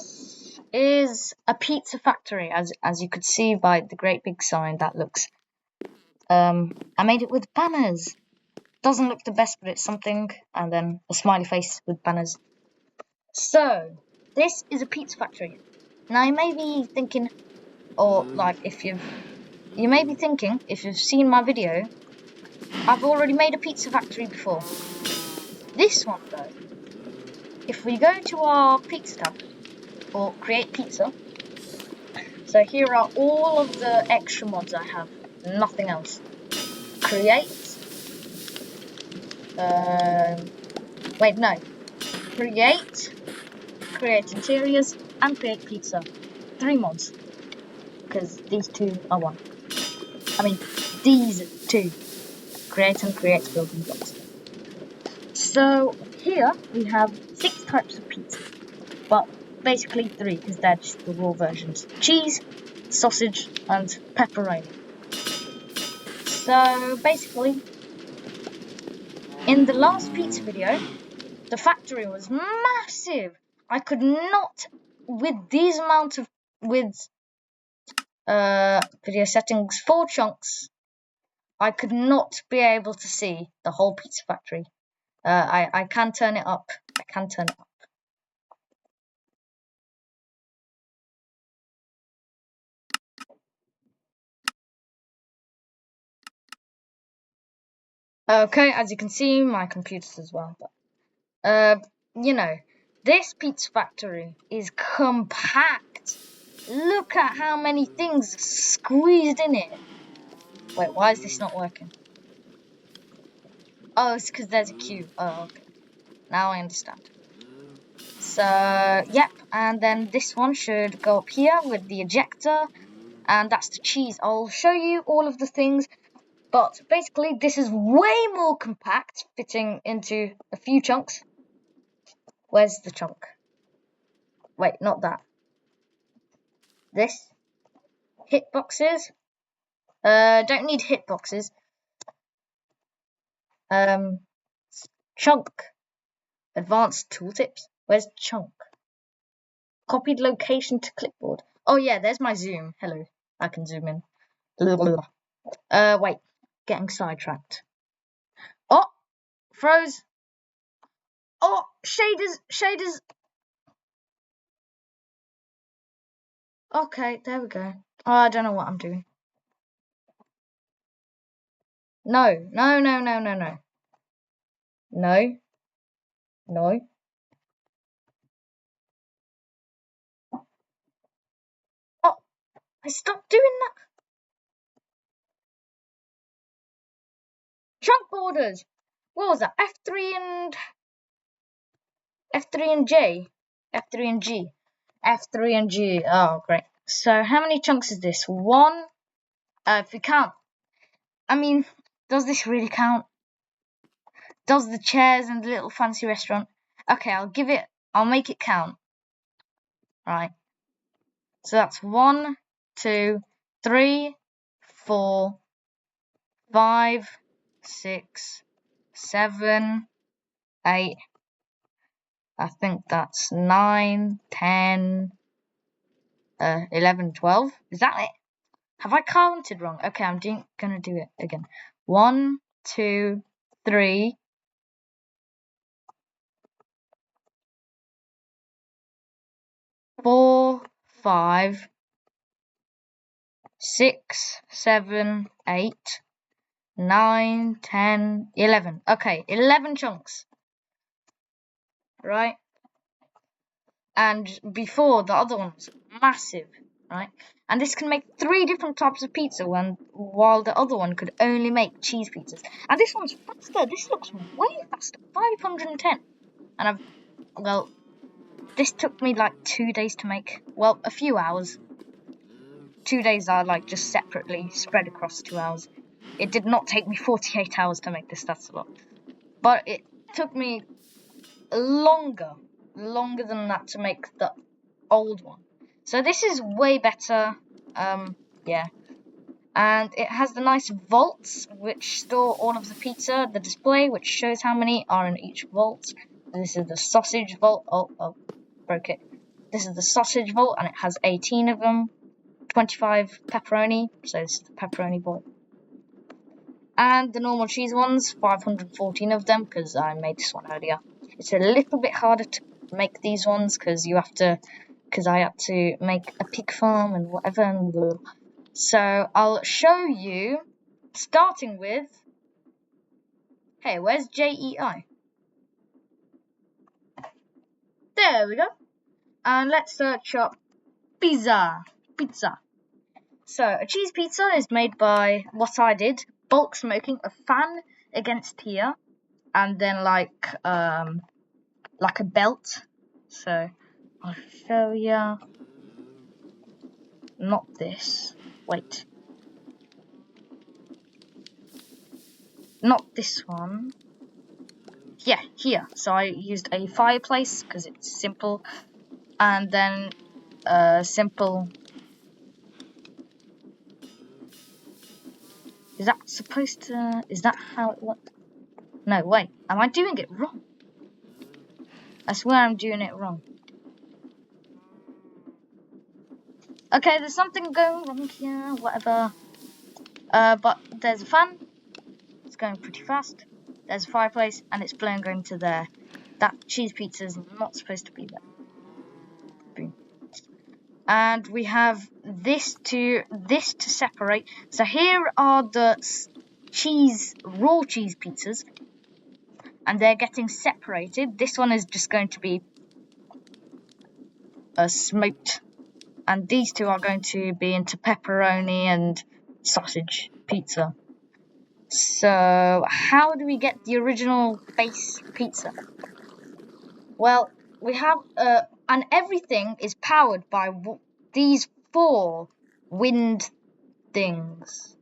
This is a pizza factory, as you could see by the great big sign that looks. I made it with banners. Doesn't look the best, but it's something. And then a smiley face with banners. So this is a pizza factory. Now you may be thinking, or like you may be thinking if you've seen my video, I've already made a pizza factory before. This one though, if we go to our pizza tab or create pizza. So here are all of the extra mods I have, nothing else. Create. Wait, no. Create interiors, and create pizza. 3 mods. Because these 2 are 1. I mean, these 2. Create and create building blocks. So here we have 6 types of pizza. But basically 3, because they're just the raw versions. Cheese, sausage, and pepperoni. So basically, in the last pizza video, the factory was massive. I could not, with these amount of, video settings 4 chunks, I could not be able to see the whole pizza factory. I can turn it up. Okay, as you can see, my computer's as well. But, this pizza factory is compact. Look at how many things squeezed in it. Wait, why is this not working? Oh, it's because there's a queue. Oh, okay. Now I understand. So, yep, and then this one should go up here with the ejector, and that's the cheese. I'll show you all of the things, but basically this is way more compact, fitting into a few chunks. Where's the chunk? Wait, not that. This. Hitboxes. Don't need hitboxes. Chunk. Advanced tooltips. Where's chunk? Copied location to clipboard. Oh yeah, there's my zoom. Hello. I can zoom in. Wait. Getting sidetracked. Oh! Froze. Oh! Shaders. Okay, there we go. Oh, I don't know what I'm doing. No. No. Oh! I stopped doing that. Chunk borders. What was that? F3 and J. F3 and G. F3 and G. Oh, great. So how many chunks is this? 1. If we count. I mean, does this really count? Does the chairs and the little fancy restaurant? Okay, I'll make it count. Right. So that's 1, 2, 3, 4, 5, 6, 7, 8. I think that's 9, 10, 11, 12. Is that it? Have I counted wrong? Okay, I'm gonna do it again. 1, 2, 3. 4, 5, 6, 7, 8, 9, 10, 11. Okay, 11 chunks. Right? And before, the other one was massive, right? And this can make 3 different types of pizza while the other one could only make cheese pizzas. And this one's faster. This looks way faster. 510. And this took me like 2 days to make. Well, a few hours. 2 days are like just separately spread across 2 hours. It did not take me 48 hours to make this. That's a lot. But it took me longer than that to make the old one. So this is way better. Yeah. And it has the nice vaults which store all of the pizza, the display which shows how many are in each vault. This is the sausage vault. Oh, broke it. This is the sausage vault, and it has 18 of them. 25 pepperoni, so it's the pepperoni vault. And the normal cheese ones, 514 of them, because I made this one earlier. It's a little bit harder to make these ones, because I had to make a pig farm and whatever. And blah. So I'll show you, starting with, hey, where's JEI? There we go. And let's search up pizza. So a cheese pizza is made by what I did, bulk smoking a fan against here, and then like a belt. So I'll show you. Not this. Wait. Not this one. Yeah, here. So I used a fireplace because it's simple, and then simple. Is that supposed to? Is that how it works? No, wait. Am I doing it wrong? I swear I'm doing it wrong. Okay, there's something going wrong here. Whatever. But there's a fan. It's going pretty fast. There's a fireplace, and it's blowing into there. That cheese pizza is not supposed to be there. Boom. And we have this to separate. So here are the raw cheese pizzas, and they're getting separated. This one is just going to be smoked, and these two are going to be into pepperoni and sausage pizza. So how do we get the original base pizza? Well, we have and everything is powered by these 4 wind things.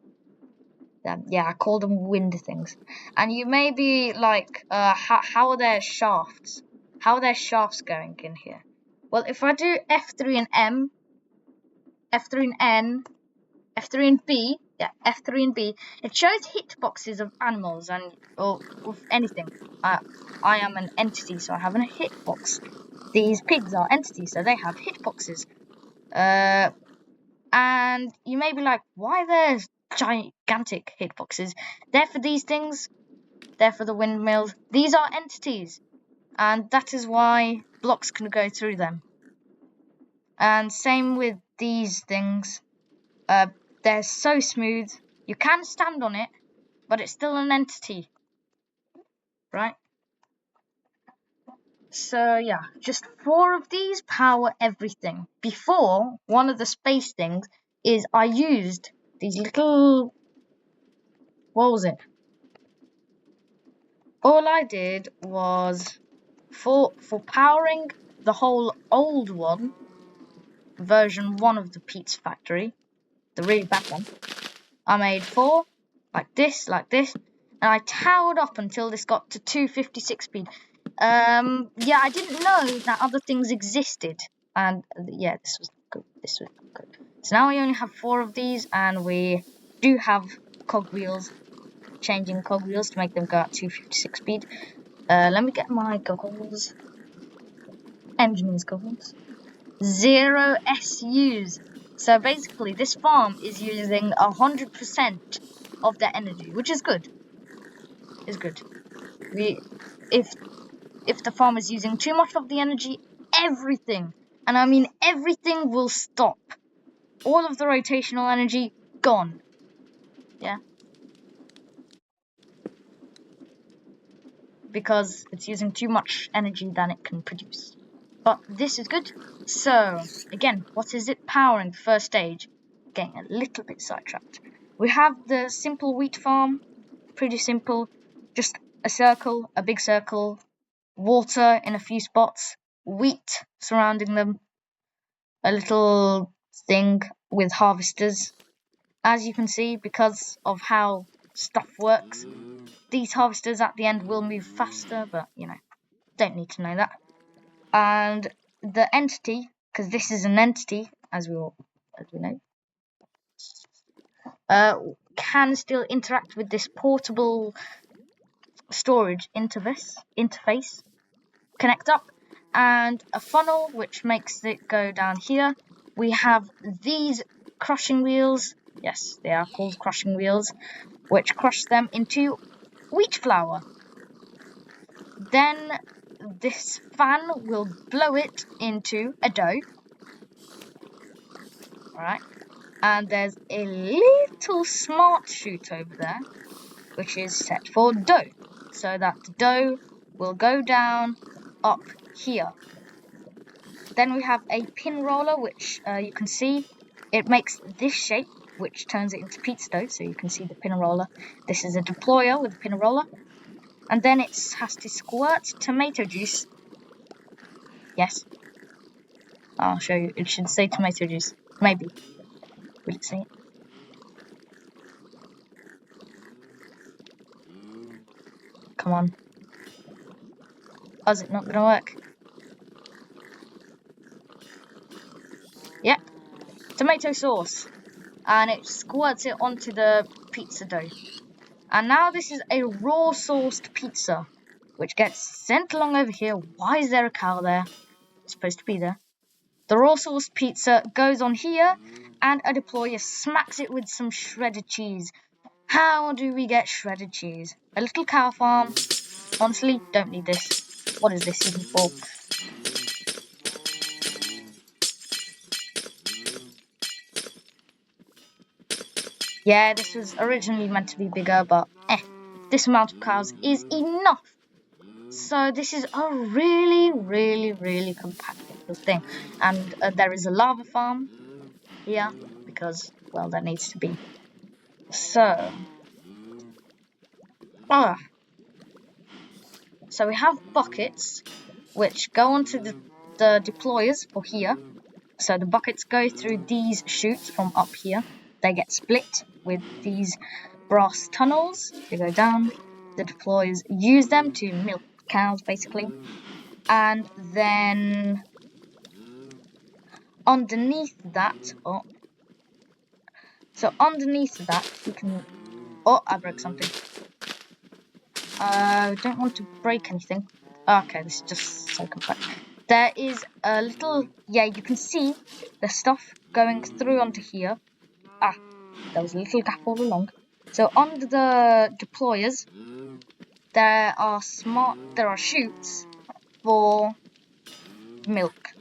Yeah, I call them wind things. And you may be like, how are their shafts? How are their shafts going in here? Well, if I do F3 and M, F3 and N, F3 and B, yeah, F3 and B, it shows hitboxes of animals or of anything. I am an entity, so I have a hitbox. These pigs are entities, so they have hitboxes. And you may be like, why there's gigantic hitboxes? They're for these things. They're for the windmills. These are entities, and that is why blocks can go through them. And same with these things. They're so smooth. You can stand on it, but it's still an entity, right? So yeah, just 4 of these power everything. Before, one of the space things is I used these little, what was it? All I did was for powering the whole old one, version 1 of the Pizza Factory, the really bad one, I made 4 like this, and I towered up until this got to 256 speed. Yeah, I didn't know that other things existed, and yeah, this was good. So now we only have 4 of these, and we do have cogwheels, changing cogwheels to make them go at 256 speed. Let me get my goggles. Engineer's goggles. 0 SUs. So basically, this farm is using 100% of their energy, which is good. If the farm is using too much of the energy, everything, and I mean everything, will stop. All of the rotational energy gone. Yeah. Because it's using too much energy than it can produce. But this is good. So, again, what is it powering the first stage? Getting a little bit sidetracked. We have the simple wheat farm. Pretty simple. Just a circle, a big circle, water in a few spots, wheat surrounding them, a little thing with harvesters. As you can see, because of how stuff works, these harvesters at the end will move faster, but, don't need to know that. And the entity, because this is an entity, as we know, can still interact with this portable storage interface, connect up, and a funnel which makes it go down here. We have these crushing wheels. Yes, they are called crushing wheels, which crush them into wheat flour. Then this fan will blow it into a dough. Alright. And there's a little smart chute over there, which is set for dough. So that the dough will go down up here. Then we have a pin roller, which you can see. It makes this shape, which turns it into pizza dough. So you can see the pin roller. This is a deployer with a pin roller. And then it has to squirt tomato juice. Yes. I'll show you. It should say tomato juice. Maybe. Will it say it? Come on. How's it not gonna work? Yep. Tomato sauce. And it squirts it onto the pizza dough. And now this is a raw sauced pizza, which gets sent along over here. Why is there a cow there? It's supposed to be there. The raw sauced pizza goes on here, and a deployer smacks it with some shredded cheese. How do we get shredded cheese? A little cow farm. Honestly, don't need this. What is this even for? Yeah, this was originally meant to be bigger, but this amount of cows is enough. So this is a really, really, really compact little thing. And there is a lava farm here, because, well, there needs to be. So, so we have buckets, which go onto the deployers for here. So the buckets go through these chutes from up here. They get split with these brass tunnels. They go down. The deployers use them to milk cows, basically. And then underneath that, so underneath that, we can, I broke something. Don't want to break anything. Okay, this is just so compact. There is a little, you can see the stuff going through onto here. There was a little gap all along. So under the deployers, there are chutes for milked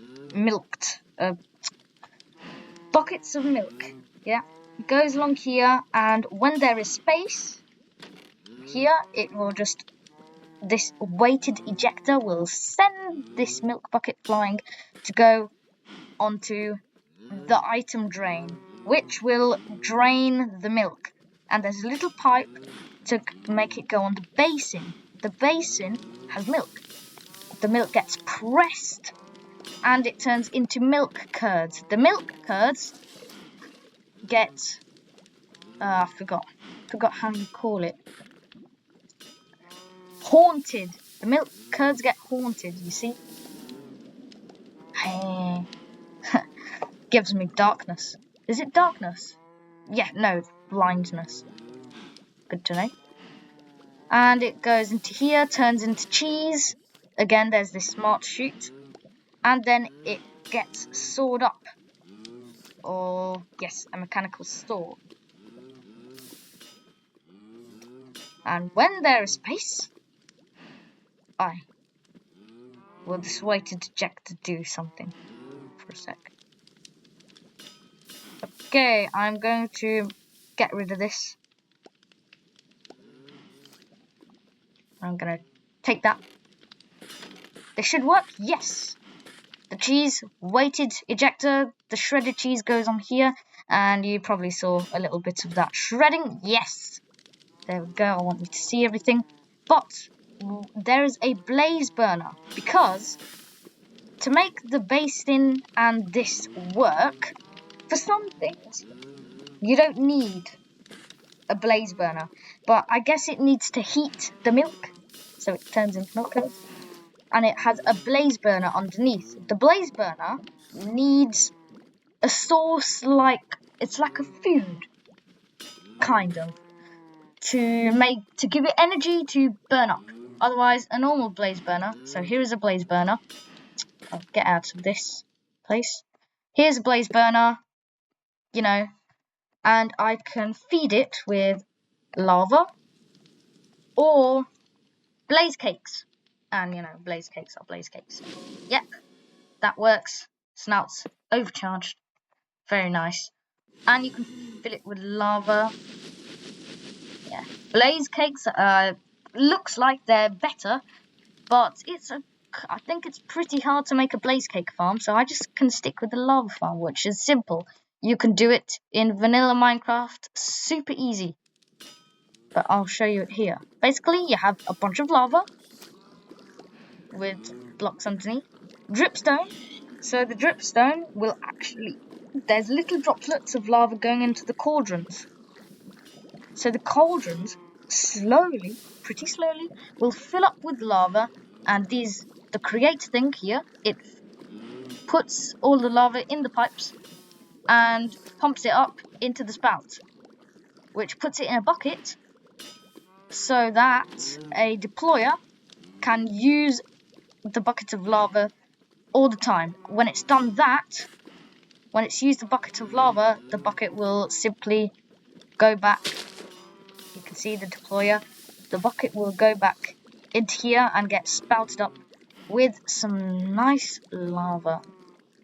buckets of milk. Yeah, it goes along here, and when there is space here, it will just, this weighted ejector will send this milk bucket flying to go onto the item drain, which will drain the milk. And there's a little pipe to make it go on the basin. The basin has milk. The milk gets pressed and it turns into milk curds. The milk curds get, I forgot how you call it. Haunted. The milk curds get haunted, you see? Hey. Gives me darkness. Is it darkness? Yeah, no, blindness. Good to know. And it goes into here, turns into cheese. Again, there's this smart chute. And then it gets sawed up. Or, yes, a mechanical saw. And when there is space, will this weighted ejector do something? For a sec. Okay, I'm going to get rid of this. I'm going to take that. This should work. Yes. The cheese weighted ejector, the shredded cheese goes on here, and you probably saw a little bit of that shredding. Yes. There we go. I want you to see everything. But there is a blaze burner, because to make the basin and this work, for some things, you don't need a blaze burner. But I guess it needs to heat the milk, so it turns into milk. And it has a blaze burner underneath. The blaze burner needs a source it's like a food, kind of, to give it energy to burn up. Otherwise, a normal blaze burner. So here is a blaze burner. I'll get out of this place. Here's a blaze burner, you know, and I can feed it with lava or blaze cakes. And, you know, blaze cakes are blaze cakes. Yep, that works. Snout's overcharged. Very nice. And you can fill it with lava. Yeah, blaze cakes looks like they're better, but I think it's pretty hard to make a blaze cake farm, so I just can stick with the lava farm, which is simple. You can do it in vanilla Minecraft, super easy. But I'll show you it here. Basically, you have a bunch of lava with blocks underneath. Dripstone. So the dripstone will there's little droplets of lava going into the cauldrons. So the cauldrons slowly, pretty slowly, will fill up with lava, and the create thing here, it puts all the lava in the pipes and pumps it up into the spout, which puts it in a bucket so that a deployer can use the bucket of lava all the time. When it's done that, when it's used the bucket of lava, the bucket will simply go back. You can see the deployer. The bucket will go back into here and get spouted up with some nice lava.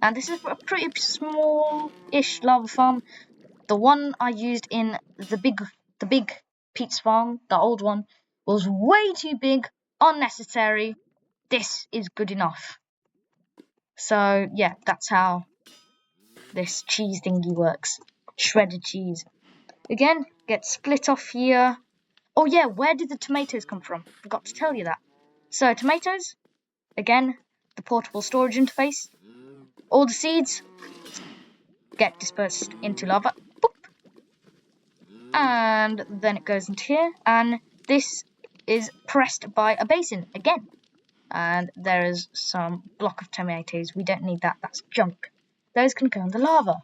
And this is a pretty small-ish lava farm. The one I used in the big pizza farm, the old one, was way too big, unnecessary. This is good enough. So yeah, that's how this cheese thingy works. Shredded cheese. Again, gets split off here. Oh yeah, where did the tomatoes come from? Forgot to tell you that. So tomatoes, again, the portable storage interface. All the seeds get dispersed into lava. Boop. And then it goes into here, and this is pressed by a basin again. And there is some block of tomatoes. We don't need that, that's junk. Those can go in the lava.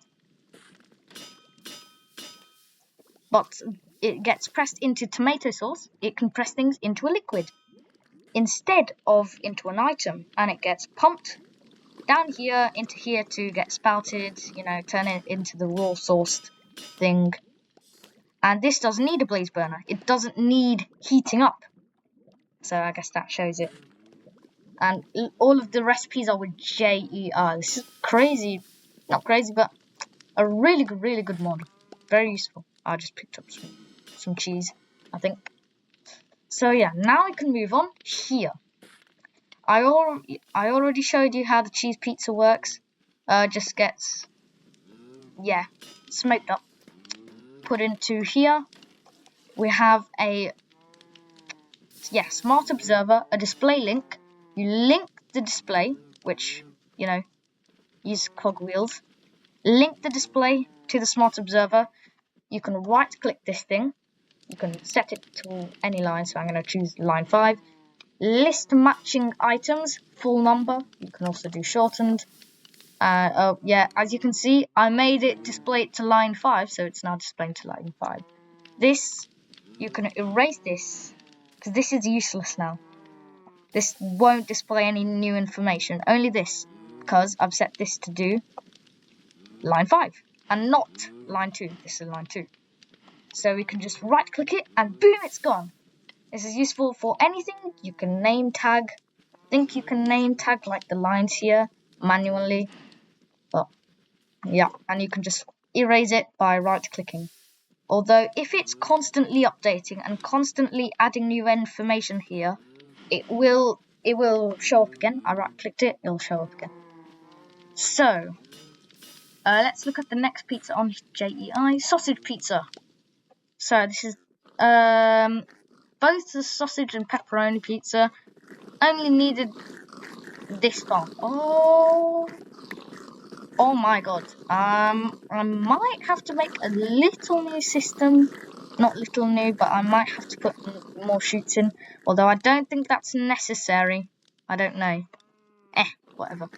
But it gets pressed into tomato sauce. It can press things into a liquid instead of into an item, and it gets pumped down here into here to get spouted, you know, turn it into the raw sourced thing. And this doesn't need a blaze burner. It doesn't need heating up. So I guess that shows it. And all of the recipes are with JER. This is crazy. Not crazy, but a really good mod. Very useful. I just picked up some cheese, I think. So yeah, now I can move on here. I already showed you how the cheese pizza works. Just gets, yeah, smoked up. Put into here. We have a, smart observer, a display link. You link the display, which, you know, use cogwheels. Link the display to the smart observer. You can right click this thing. You can set it to any line, so I'm going to choose line 5. List matching items, full number. You can also do shortened. Yeah, as you can see, I made it display it to line 5, so it's now displaying to line 5. This, you can erase this, because this is useless now. This won't display any new information, only this, because I've set this to do line 5, and not line 2. This is line 2. So we can just right click it, and boom, it's gone. This is useful for anything. You can name tag. I think you can name tag like the lines here manually. But yeah, and you can just erase it by right clicking. Although if it's constantly updating and constantly adding new information here, it will show up again. I right clicked it, it'll show up again. So let's look at the next pizza on JEI, sausage pizza. So this is both the sausage and pepperoni pizza. Only needed this farm. Oh my god. I might have to make a little new system. Not little new, but I might have to put more chutes in. Although I don't think that's necessary. I don't know. Whatever.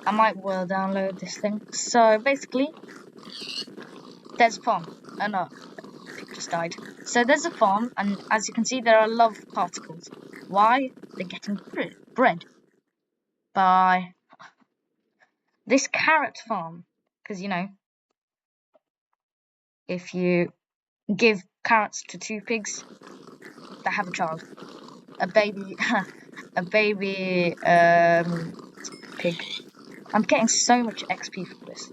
I might well download this thing. So basically, there's a farm. Oh no, just died. So there's a farm, and as you can see, there are love particles. Why? They're getting bread. by this carrot farm. Because, you know, if you give carrots to 2 pigs, they have a child. A baby, a baby pig. I'm getting so much XP for this.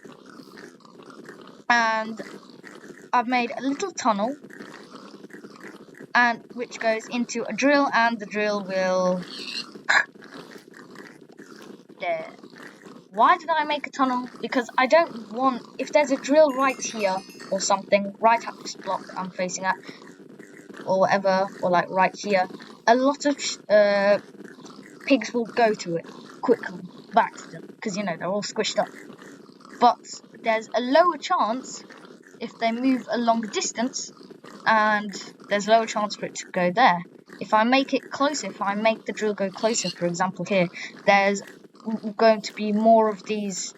And I've made a little tunnel, and which goes into a drill, and the drill will... There. Why did I make a tunnel? Because I don't want... If there's a drill right here, or something, right at this block I'm facing at, or whatever, or like right here, a lot of pigs will go to it quickly, by accident, because, you know, they're all squished up. But there's a lower chance if they move a long distance, and there's lower chance for it to go there. If I make it closer, if I make the drill go closer, for example here, there's going to be more of this.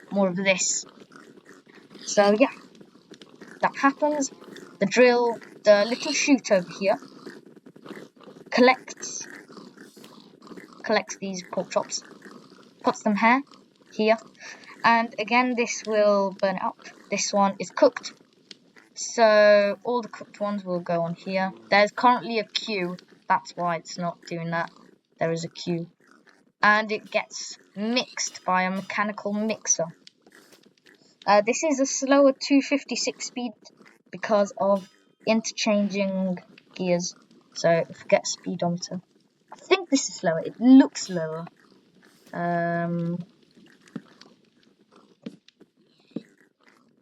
So yeah, that happens. The drill, the little chute over here, collects these pork chops, puts them here, and again this will burn up. This one is cooked, so all the cooked ones will go on here. There's currently a queue, that's why it's not doing that. There is a queue, and it gets mixed by a mechanical mixer. This is a slower 256 speed because of interchanging gears, so forget speedometer. I think this is slower, it looks slower.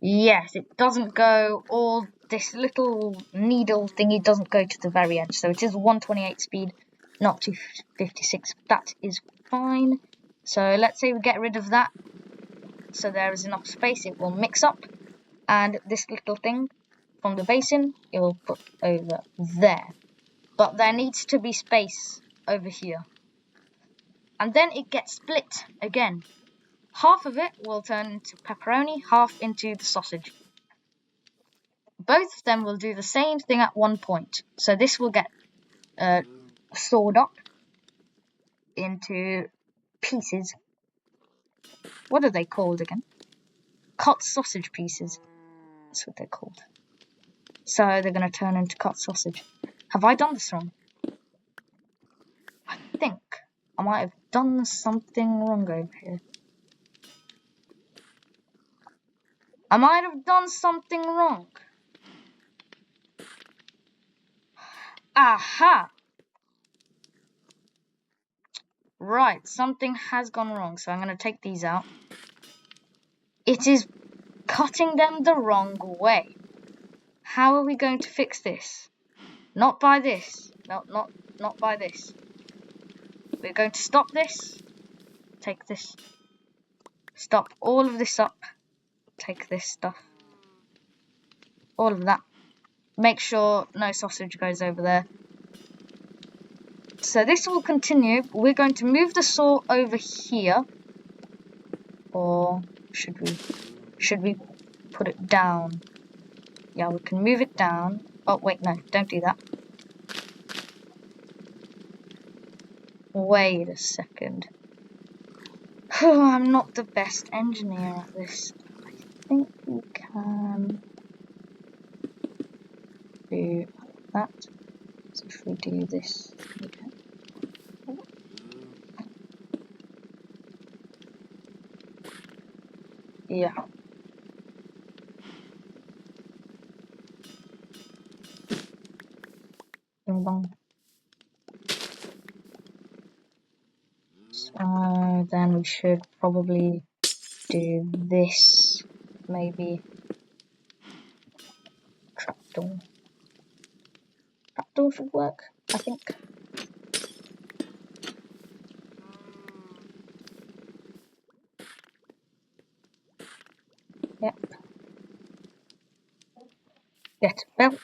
Yes, it doesn't go all... This little needle thingy doesn't go to the very edge, so it is 128 speed, not 256. That is fine. So let's say we get rid of that, so there is enough space. It will mix up, and this little thing from the basin, it will put over there. But there needs to be space over here. And then it gets split again. Half of it will turn into pepperoni, half into the sausage. Both of them will do the same thing at one point. So this will get sawed up into pieces. What are they called again? Cut sausage pieces. That's what they're called. So they're going to turn into cut sausage. Have I done this wrong? I think I might have done something wrong over here. I might have done something wrong. Aha! Right, something has gone wrong, so I'm going to take these out. It is cutting them the wrong way. How are we going to fix this? Not by this. No, not by this. We're going to stop this. Take this. Stop all of this up. Take this stuff. All of that. Make sure no sausage goes over there. So this will continue. We're going to move the saw over here. Or should we put it down? Yeah, we can move it down. Oh, wait, no, don't do that. Wait a second. I'm not the best engineer at this. I think we can do that. So if we do this, yeah. Bing bong. So then we should probably do this, maybe. Trapdoor. Trapdoor should work, I think. Yep. Get a belt.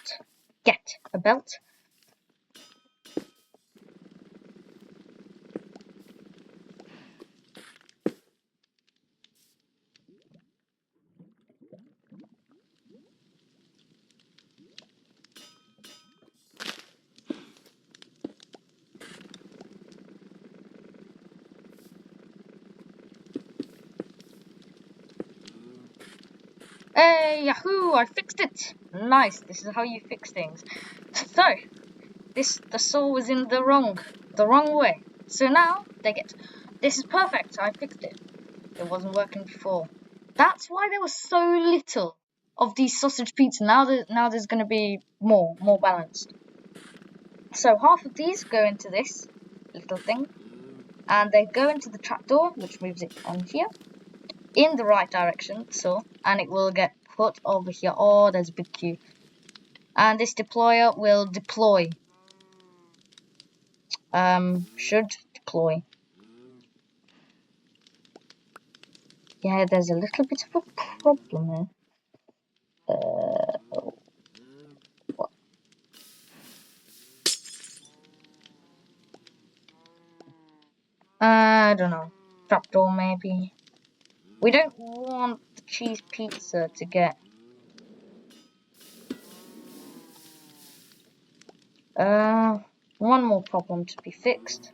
Get a belt. Hey, yahoo! I fixed it! Nice, this is how you fix things. So, the saw was in the wrong way. So now, this is perfect, I fixed it. It wasn't working before. That's why there was so little of these sausage pizza. Now there's gonna be more balanced. So half of these go into this little thing, and they go into the trapdoor, which moves it on here, in the right direction, so, and it will get put over here. Oh, there's a big queue. And this deployer will deploy. Should deploy. Yeah, there's a little bit of a problem here. What? I don't know. Trapdoor, maybe. We don't want the cheese pizza to get... one more problem to be fixed.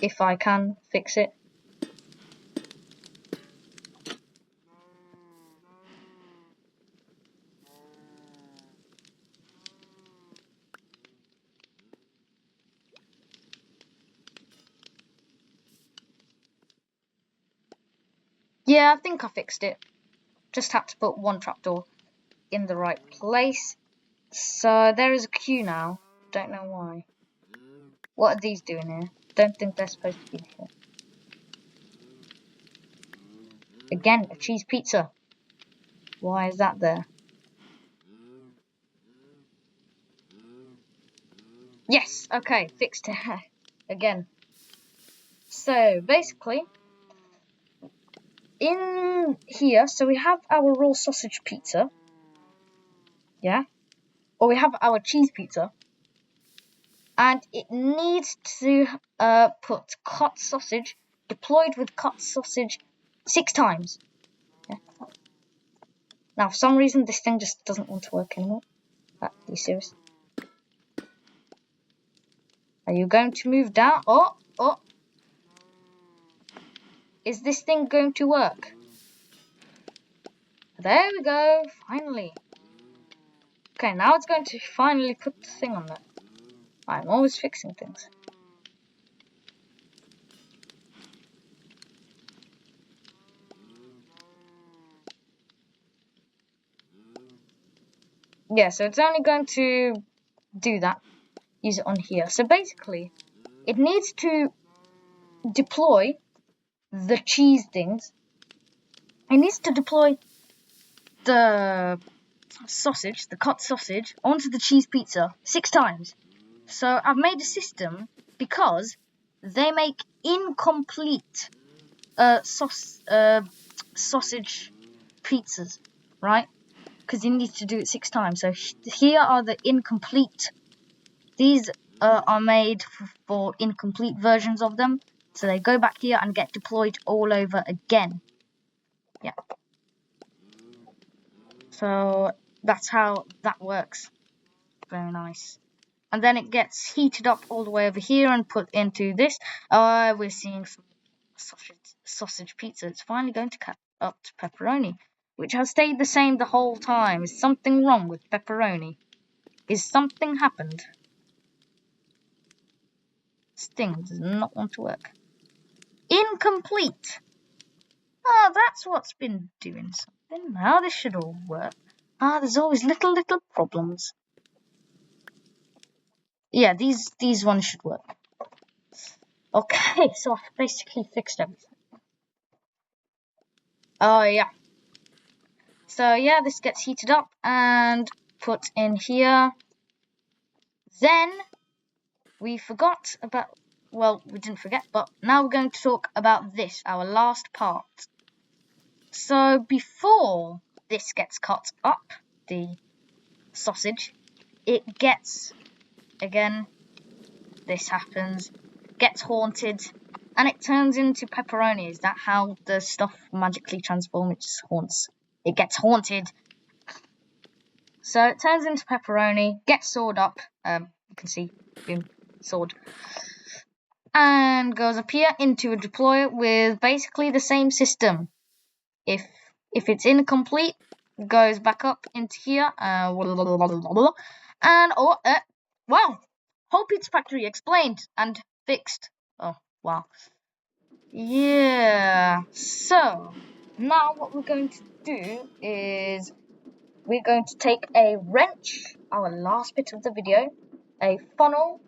If I can fix it. Yeah, I think I fixed it. Just had to put one trapdoor in the right place. So there is a queue now. Don't know why. What are these doing here? Don't think they're supposed to be here. Again, a cheese pizza. Why is that there? Yes, okay, fixed it. Again. So basically, in here, so we have our raw sausage pizza. Yeah? Or we have our cheese pizza. And it needs to put cut sausage, deployed with cut sausage 6 times. Yeah. Now, for some reason, this thing just doesn't want to work anymore. Are you serious? Are you going to move down? Oh! Is this thing going to work? There we go, finally. Okay, now it's going to finally put the thing on there. I'm always fixing things. Yeah, so it's only going to do that. Use it on here. So basically, it needs to deploy the cheese things. It needs to deploy the sausage, the cut sausage, onto the cheese pizza 6 times. So I've made a system because they make incomplete sausage pizzas, right? Because you need to do it 6 times. So here are the incomplete. These are made for incomplete versions of them. So they go back here and get deployed all over again. Yeah. So that's how that works. Very nice. And then it gets heated up all the way over here and put into this. We're seeing some sausage pizza. It's finally going to cut up to pepperoni, which has stayed the same the whole time. Is something wrong with pepperoni? Is something happened? This thing does not want to work. Incomplete. Ah, that's what's been doing something. Now this should all work. Ah, there's always little problems. Yeah, these ones should work. Okay, so I've basically fixed everything. Oh, yeah. So, yeah, this gets heated up and put in here. Then, we forgot about... Well, we didn't forget, but now we're going to talk about this, our last part. So, before this gets cut up, the sausage, it gets... Again, this happens. Gets haunted. And it turns into pepperoni. Is that how the stuff magically transforms? It just haunts. It gets haunted. So it turns into pepperoni, gets sawed up. You can see, boom, sawed. And goes up here into a deployer with basically the same system. If it's incomplete, goes back up into here. And wow, whole pizza factory explained and fixed. Oh wow. Yeah. So now what we're going to do is we're going to take a wrench, our last bit of the video, a funnel.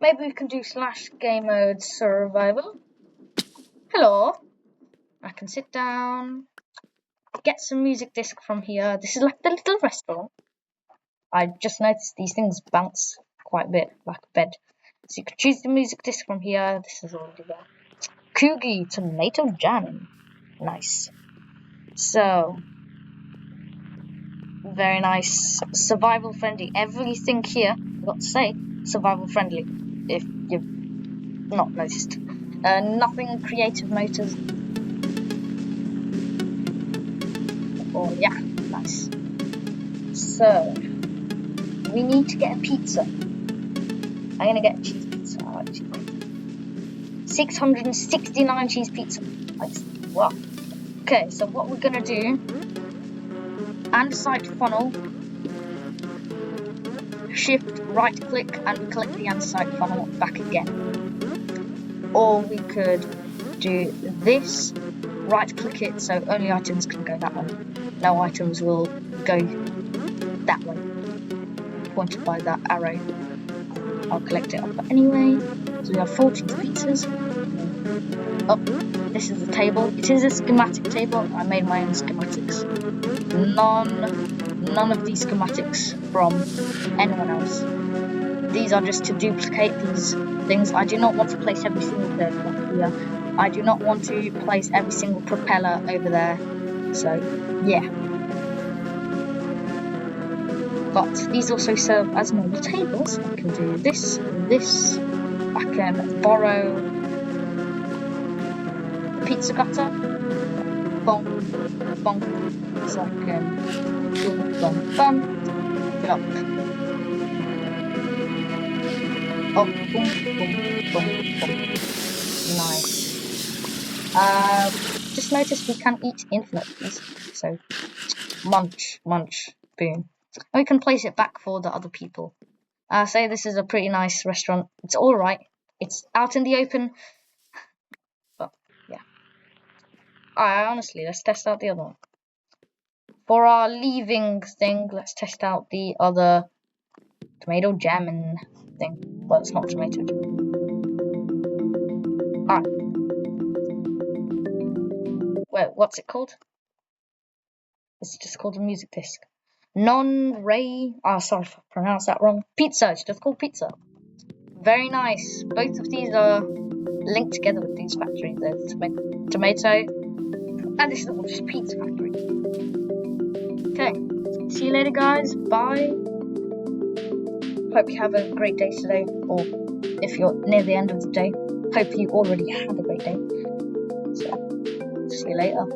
Maybe we can do / game mode survival. Hello. I can sit down, get some music disc from here. This is like the little restaurant. I just noticed these things bounce quite a bit like a bed. So you can choose the music disc from here. This is already there. Coogie tomato jam. Nice. So, very nice. Survival friendly. Everything here, I've got to say, survival friendly. If you've not noticed. Nothing creative motors. Oh yeah, nice. So, we need to get a pizza. I'm gonna get a cheese pizza. I like cheese pizza. 669 cheese pizza. Wow. Okay, so what we're gonna do, andesite funnel, shift right click and click the andesite funnel back again. Or we could do this, right click it so only items can go that way. No items will go that way, pointed by that arrow. I'll collect it up anyway. So we have 4 cheese pizzas. Oh, this is the table. It is a schematic table. I made my own schematics. None of these schematics from anyone else. These are just to duplicate these things. I do not want to place every single thing up here. I do not want to place every single propeller over there. So, yeah. But these also serve as normal tables. I can do this and this. I can borrow the pizza cutter. Bonk, bonk. So I can boom, bum, bum. Fill up. Oh, boom, boom, boom, boom. Nice. Just notice we can eat infinite these. So, munch, munch, boom. And we can place it back for the other people. Say this is a pretty nice restaurant. It's alright. It's out in the open. But, yeah. Honestly, let's test out the other one. For our leaving thing, let's test out the other tomato jam and thing. Well, it's not tomato jam. Alright. Wait, what's it called? It's just called a music disc. Non-Ray. Oh, sorry if I pronounced that wrong. Pizza. It's just called pizza. Very nice. Both of these are linked together with these factories. There's tomato, and this is all just pizza factory. Okay. See you later, guys. Bye. Hope you have a great day today, or if you're near the end of the day, hope you already had a great day. So, see you later.